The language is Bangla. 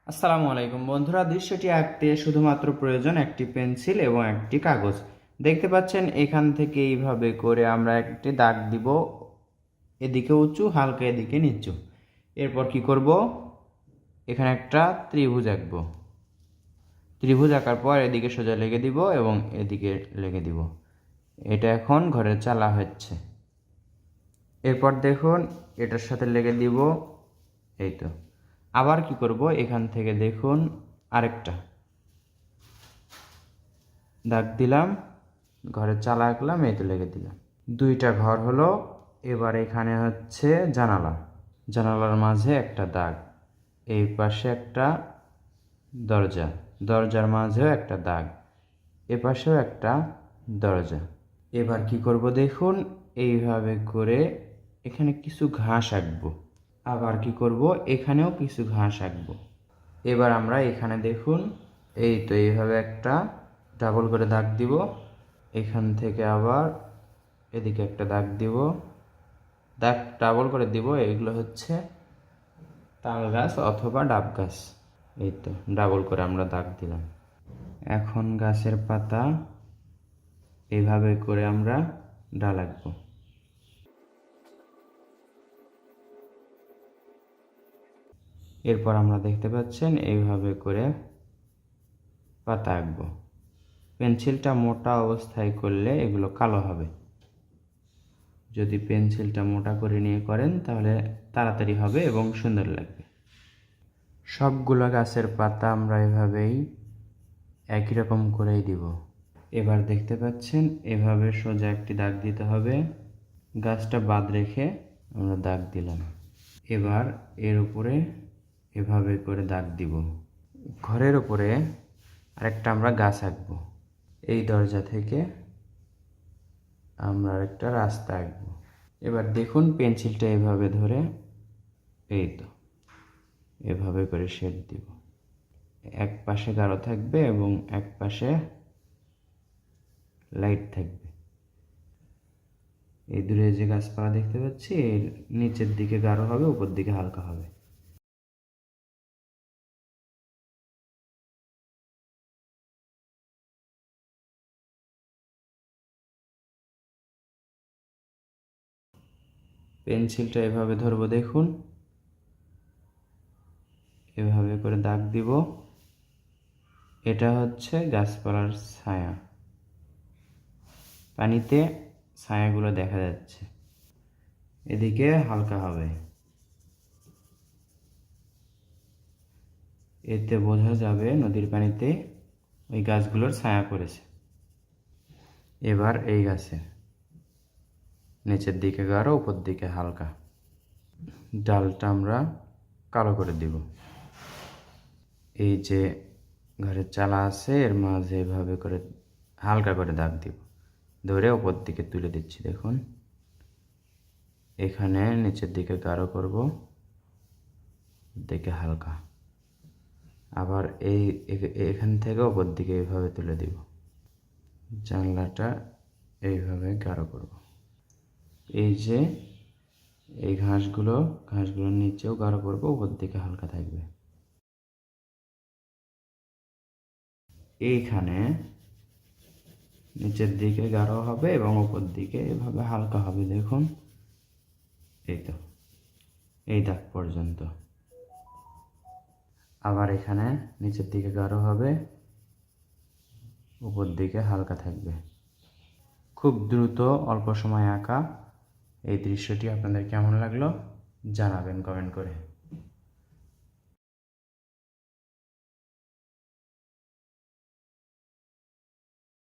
আসসালামু আলাইকুম বন্ধুরা, দৃশ্যটি আঁকতে শুধুমাত্র প্রয়োজন একটি পেন্সিল এবং একটি কাগজ। দেখতে পাচ্ছেন এখান থেকে এইভাবে করে আমরা একটি দাগ দিব, এদিকে উঁচু হালকা এদিকে নিচু। এরপর কি করব, এখানে একটা ত্রিভুজ আঁকব। ত্রিভুজ আঁকার পর এদিকে সোজা লেগে দিব এবং এদিকে লেগে দিব। এটা এখন ঘরের চালা হচ্ছে। এরপর দেখুন এটার সাথে লেগে দিব, এই তো। আবার কি করব, এখান থেকে দেখুন আরেকটা দাগ দিলাম, ঘরের চালা আঁকলাম, এই তো লেগে দিলাম। দুইটা ঘর হলো। এবার এখানে হচ্ছে জানালা, জানালার মাঝে একটা দাগ, এই পাশে একটা দরজা, দরজার মাঝেও একটা দাগ, এ পাশেও একটা দরজা। এবার কি করব দেখুন, এইভাবে করে এখানে কিছু ঘাস আঁকবো। আবার কি করব, এখানেও কিছু ঘাস আঁকবো। এবার আমরা এখানে দেখুন, এই তো এইভাবে একটা ডাবল করে দাগ দিব। এখান থেকে আবার এদিকে একটা দাগ দিব, দাগ ডাবল করে দিব। এগুলো হচ্ছে তাল গাছ অথবা ডাব গাছ। এই তো ডাবল করে আমরা দাগ দিলাম। এখন গাছের পাতা এইভাবে করে আমরা ডাল আঁকবো। এরপর আমরা দেখতে পাচ্ছেন এইভাবে করে পাতা আঁকবো। পেন্সিলটা মোটা অবস্থায় করলে এগুলো কালো হবে। যদি পেন্সিলটা মোটা করে নিয়ে করেন তাহলে তাড়াতাড়ি হবে এবং সুন্দর লাগবে। সবগুলো গাছের পাতা আমরা এভাবেই একই রকম করেই দিব। এবার দেখতে পাচ্ছেন এভাবে সোজা একটি দাগ দিতে হবে, গাছটা বাদ রেখে আমরা দাগ দিলাম। এবার এর উপরে এভাবে করে দাগ দিব। ঘরের উপরে আরেকটা আমরা গাছ আঁকবো। এই দরজা থেকে আমরা একটা রাস্তা আঁকবো। এবার দেখুন পেন্সিলটা এভাবে ধরে, এই তো এভাবে করে শেড দিব। এক পাশে গাঢ় থাকবে এবং এক পাশে লাইট থাকবে। এই দূরে যে গাছপালা দেখতে পাচ্ছি, এর নিচের দিকে গাঢ় হবে, উপর দিকে হালকা হবে। পেন্সিলটা এভাবে ধরবো, দেখুন এভাবে করে দাগ দিব। এটা হচ্ছে গাছপালার ছায়া, পানিতে ছায়াগুলো দেখা যাচ্ছে। এদিকে হালকা হবে, এতে বোঝা যাবে নদীর পানিতে ওই গাছগুলোর ছায়া পড়েছে। এবার এই গাছে নিচের দিকে গাঢ়, উপর দিকে হালকা। ডালটা আমরা কালো করে দিব। এই যে ঘরের চালা আছে এর মাঝে এভাবে করে হালকা করে দাগ দিব, ধরে উপর দিকে তুলে দিচ্ছি। দেখুন এখানে নিচের দিকে গাঢ় করব, দিকে হালকা। আবার এখান থেকে উপর দিকে এইভাবে তুলে দিব। জানলাটা এইভাবে গাঢ় করব। এই যে এই ঘাসগুলোর নিচেও গাঢ় করব, উপর দিকে হালকা থাকবে। এইখানে নিচের দিকে গাঢ় হবে এবং উপর দিকে এভাবে হালকা হবে। দেখুন এই তো এই দাগ পর্যন্ত। আবার এখানে নিচের দিকে গাঢ় হবে, উপর দিকে হালকা থাকবে। খুব দ্রুত অল্প সময় আঁকা এই দৃশ্যটি আপনাদের কেমন লাগলো জানাবেন কমেন্ট করে।